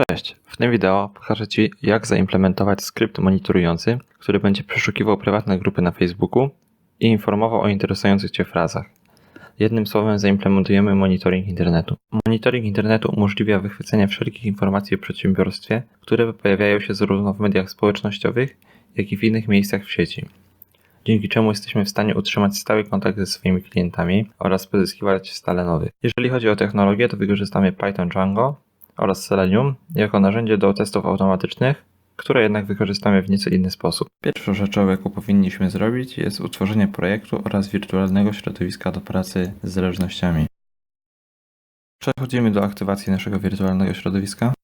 Cześć, w tym wideo pokażę Ci, jak zaimplementować skrypt monitorujący, który będzie przeszukiwał prywatne grupy na Facebooku i informował o interesujących Cię frazach. Jednym słowem zaimplementujemy monitoring internetu. Monitoring internetu umożliwia wychwycenie wszelkich informacji o przedsiębiorstwie, które pojawiają się zarówno w mediach społecznościowych, jak i w innych miejscach w sieci. Dzięki czemu jesteśmy w stanie utrzymać stały kontakt ze swoimi klientami oraz pozyskiwać stale nowych. Jeżeli chodzi o technologię, to wykorzystamy Python Django oraz Selenium jako narzędzie do testów automatycznych, które jednak wykorzystamy w nieco inny sposób. Pierwszą rzeczą, jaką powinniśmy zrobić, jest utworzenie projektu oraz wirtualnego środowiska do pracy z zależnościami. Przechodzimy do aktywacji naszego wirtualnego środowiska,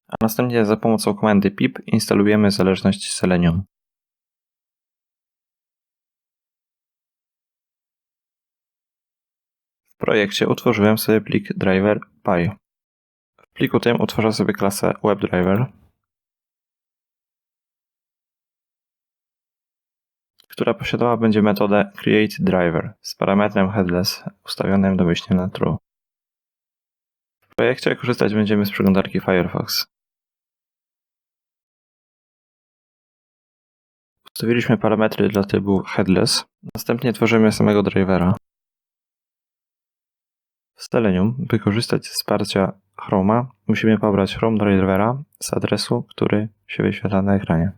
a następnie za pomocą komendy pip instalujemy zależność Selenium. W projekcie utworzyłem sobie plik driver.py. W pliku tym utworzę sobie klasę WebDriver, która posiadała będzie metodę createDriver z parametrem headless ustawionym domyślnie na true. W projekcie korzystać będziemy z przeglądarki Firefox. Ustawiliśmy parametry dla typu headless, następnie tworzymy samego drivera. W Selenium, by korzystać z wsparcia Chroma, musimy pobrać Chrome drivera z adresu, który się wyświetla na ekranie.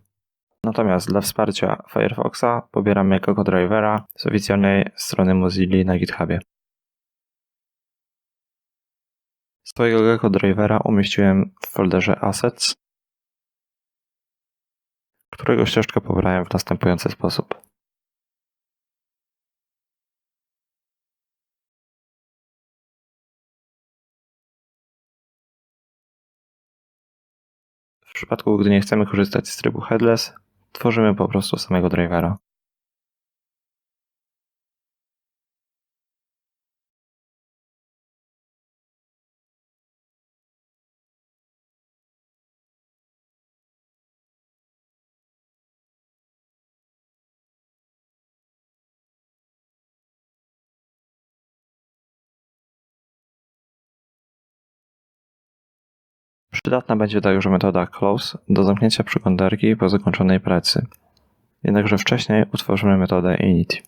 Natomiast dla wsparcia Firefoxa pobieramy Coco drivera z oficjalnej strony Mozilla na GitHubie. Swojego Gecko drivera umieściłem w folderze Assets, którego ścieżkę pobrałem w następujący sposób. W przypadku, gdy nie chcemy korzystać z trybu headless, tworzymy po prostu samego drivera. Przydatna będzie także metoda close do zamknięcia przeglądarki po zakończonej pracy. Jednakże wcześniej utworzymy metodę init.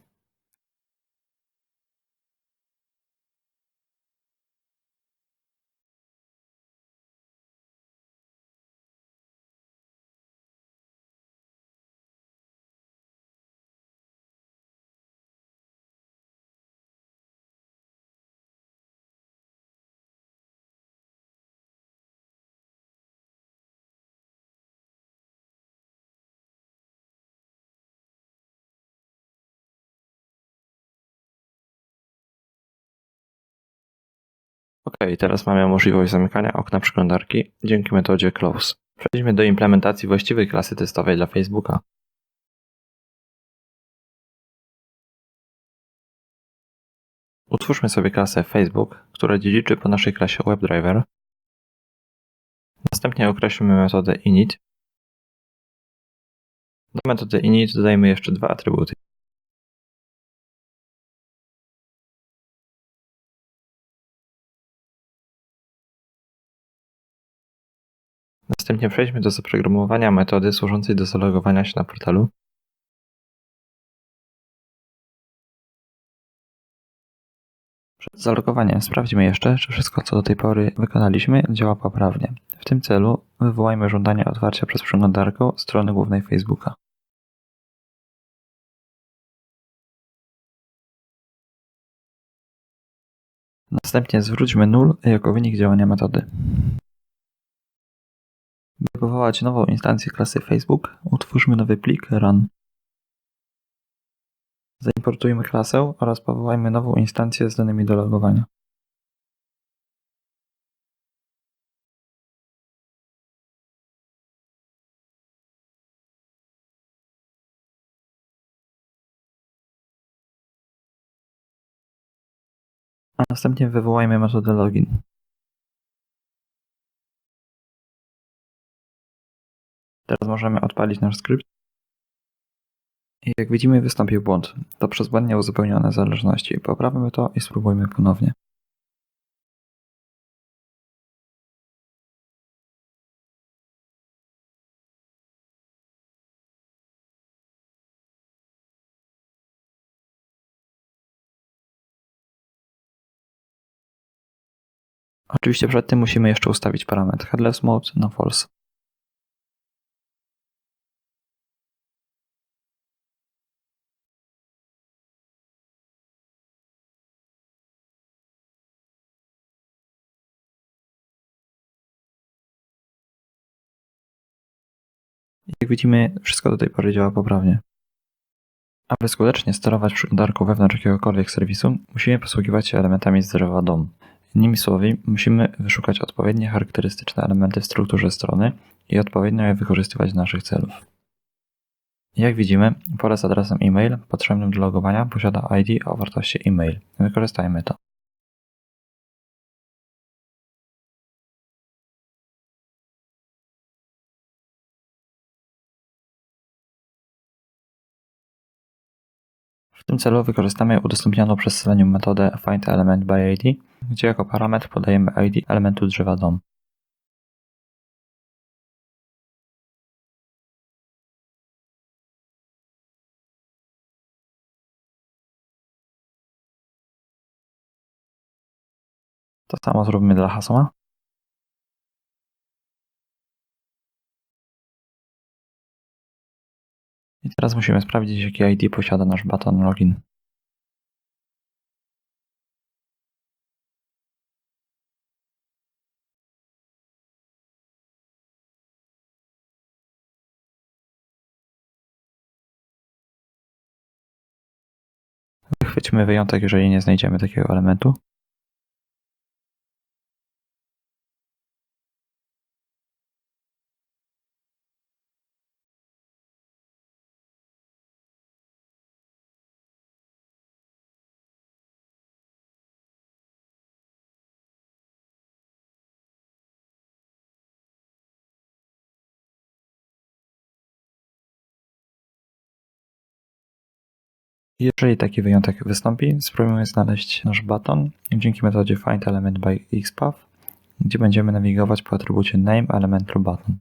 OK, teraz mamy możliwość zamykania okna przeglądarki dzięki metodzie close. Przejdźmy do implementacji właściwej klasy testowej dla Facebooka. Utwórzmy sobie klasę Facebook, która dziedziczy po naszej klasie WebDriver. Następnie określmy metodę init. Do metody init dodajmy jeszcze dwa atrybuty. Następnie przejdźmy do zaprogramowania metody służącej do zalogowania się na portalu. Przed zalogowaniem sprawdźmy jeszcze, czy wszystko, co do tej pory wykonaliśmy, działa poprawnie. W tym celu wywołajmy żądanie otwarcia przez przeglądarkę strony głównej Facebooka. Następnie zwróćmy null jako wynik działania metody. By powołać nową instancję klasy Facebook, utwórzmy nowy plik run. Zaimportujmy klasę oraz powołajmy nową instancję z danymi do logowania. A następnie wywołajmy metodę login. Teraz możemy odpalić nasz skrypt. I jak widzimy, wystąpił błąd. To przez błędnie uzupełnione zależności. Poprawmy to i spróbujmy ponownie. Oczywiście przed tym musimy jeszcze ustawić parametr headless mode na false. Jak widzimy, wszystko do tej pory działa poprawnie. Aby skutecznie sterować przeglądarką wewnątrz jakiegokolwiek serwisu, musimy posługiwać się elementami z drzewa DOM. Innymi słowy, musimy wyszukać odpowiednie charakterystyczne elementy w strukturze strony i odpowiednio je wykorzystywać do naszych celów. Jak widzimy, pole z adresem e-mail potrzebnym do logowania posiada ID o wartości e-mail. Wykorzystajmy to. W tym celu wykorzystamy udostępnioną przez Selenium metodę findElementById, gdzie jako parametr podajemy ID elementu drzewa DOM. To samo zróbmy dla hasła. I teraz musimy sprawdzić, jakie ID posiada nasz baton login. Wychwyćmy wyjątek, jeżeli nie znajdziemy takiego elementu. Jeżeli taki wyjątek wystąpi, spróbujmy znaleźć nasz baton dzięki metodzie findElementByXpath, gdzie będziemy nawigować po atrybucie name element lub button.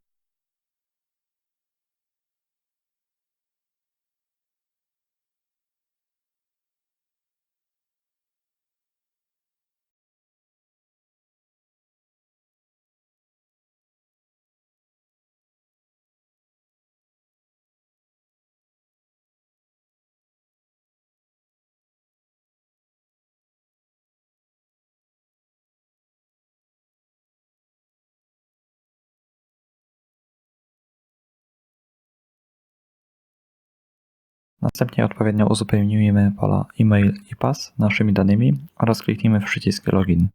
Następnie odpowiednio uzupełnimy pola e-mail i pass naszymi danymi oraz kliknijmy w przycisk login.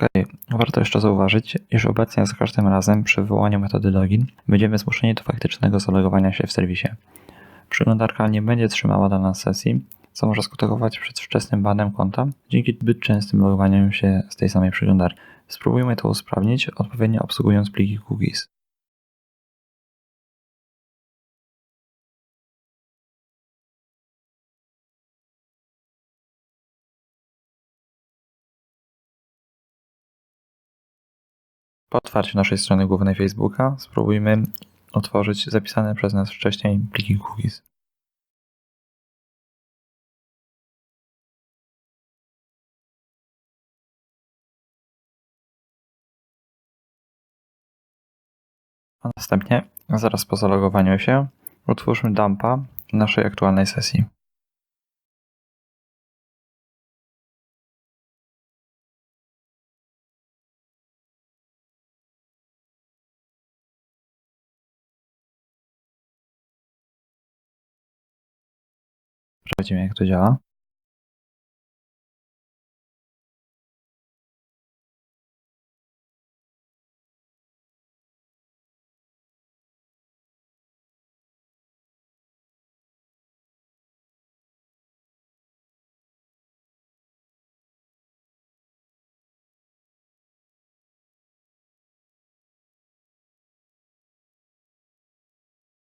Ok, warto jeszcze zauważyć, iż obecnie za każdym razem przy wywołaniu metody login będziemy zmuszeni do faktycznego zalogowania się w serwisie. Przeglądarka nie będzie trzymała dla nas sesji, co może skutkować przedwczesnym banem konta dzięki zbyt częstym logowaniu się z tej samej przeglądarki. Spróbujmy to usprawnić, odpowiednio obsługując pliki cookies. Po otwarciu naszej strony głównej Facebooka spróbujmy otworzyć zapisane przez nas wcześniej pliki cookies. A następnie, zaraz po zalogowaniu się, utwórzmy dumpa naszej aktualnej sesji. Sprawdzimy, jak to działa.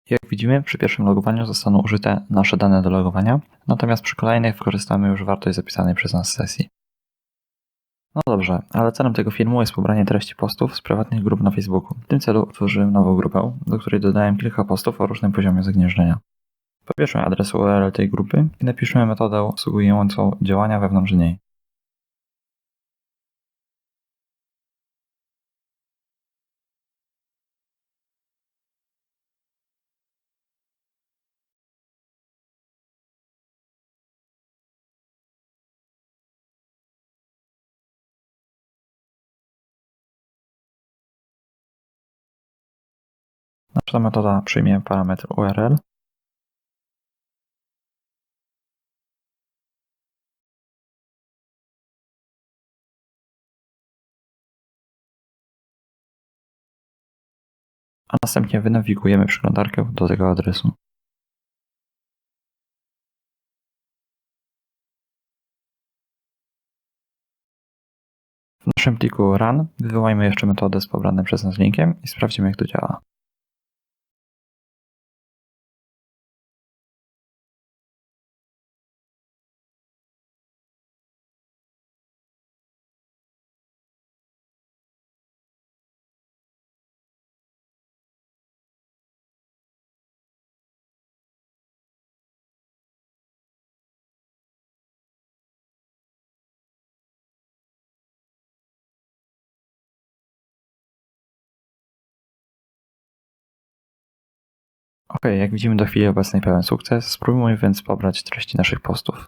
Jak widzimy, przy pierwszym logowaniu zostaną użyte nasze dane do logowania, natomiast przy kolejnych wykorzystamy już wartość zapisanej przez nas sesji. No dobrze, ale celem tego filmu jest pobranie treści postów z prywatnych grup na Facebooku. W tym celu utworzyłem nową grupę, do której dodałem kilka postów o różnym poziomie zagnieżdżenia. Pobierzmy adres URL tej grupy i napiszmy metodę obsługującą działania wewnątrz niej. Nasza metoda przyjmie parametr URL, a następnie wynawigujemy przeglądarkę do tego adresu. W naszym pliku run wywołajmy jeszcze metodę z pobranym przez nas linkiem i sprawdzimy, jak to działa. Ok, jak widzimy do chwili obecnej pełen sukces, spróbujmy więc pobrać treści naszych postów.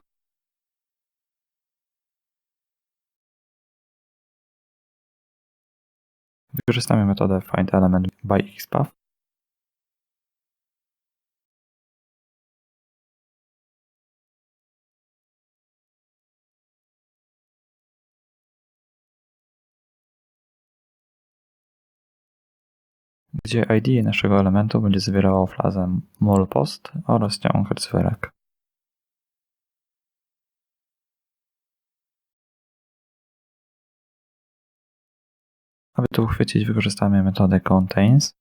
Wykorzystamy metodę findElement by XPath. Gdzie ID naszego elementu będzie zawierało frazę molpost oraz ciąg hertzwerek. Aby to uchwycić, wykorzystamy metodę contains.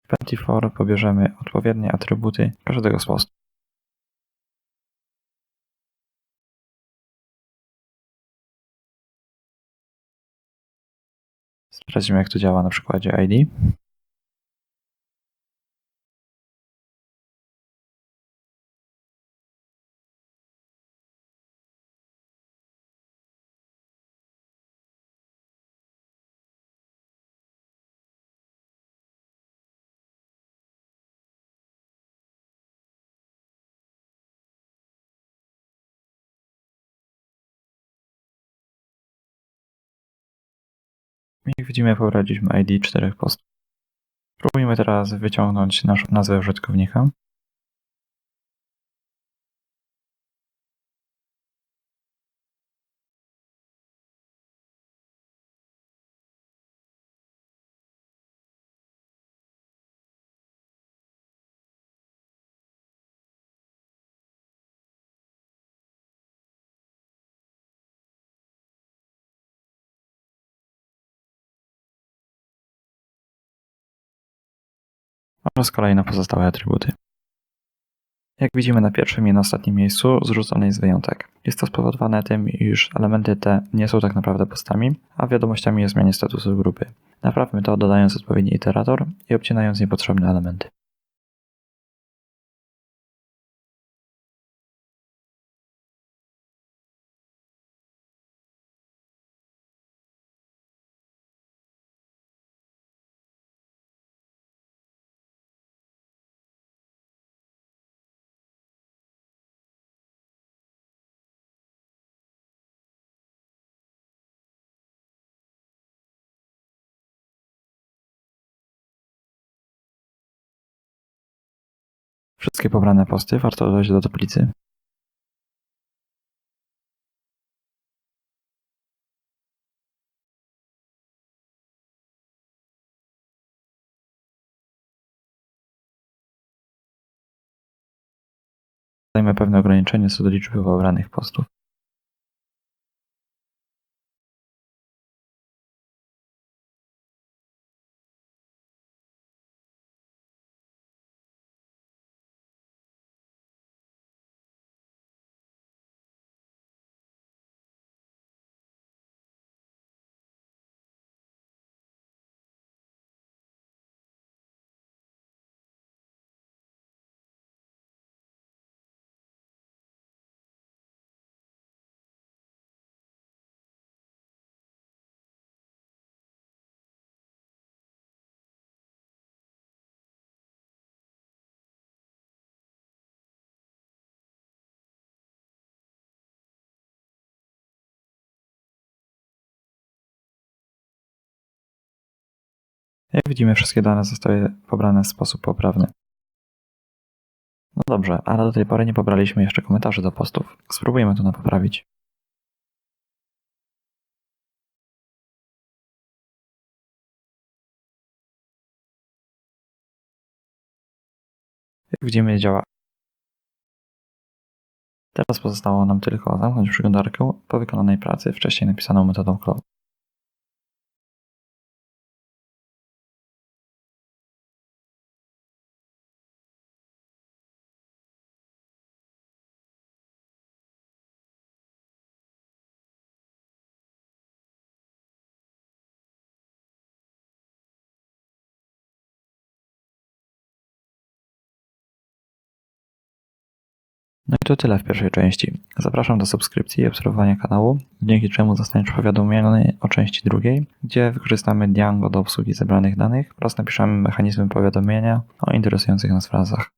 W Plenty4 pobierzemy odpowiednie atrybuty każdego z postów. Sprawdzimy, jak to działa na przykładzie ID. Jak widzimy, pobraliśmy ID 4 postów. Spróbujmy teraz wyciągnąć naszą nazwę użytkownika. Oraz kolejne pozostałe atrybuty. Jak widzimy na pierwszym i na ostatnim miejscu zrzucony jest wyjątek. Jest to spowodowane tym, iż elementy te nie są tak naprawdę postami, a wiadomościami o zmianie statusu grupy. Naprawmy to, dodając odpowiedni iterator i obcinając niepotrzebne elementy. Wszystkie pobrane posty warto dodać do tablicy. Dajmy pewne ograniczenie co do liczby pobranych postów. Jak widzimy, wszystkie dane zostały pobrane w sposób poprawny. No dobrze, ale do tej pory nie pobraliśmy jeszcze komentarzy do postów. Spróbujemy to poprawić. Jak widzimy, działa. Teraz pozostało nam tylko zamknąć przeglądarkę po wykonanej pracy wcześniej napisaną metodą cloud. No i to tyle w pierwszej części. Zapraszam do subskrypcji i obserwowania kanału, dzięki czemu zostaniesz powiadomiony o części drugiej, gdzie wykorzystamy Django do obsługi zebranych danych oraz napiszemy mechanizmy powiadomienia o interesujących nas frazach.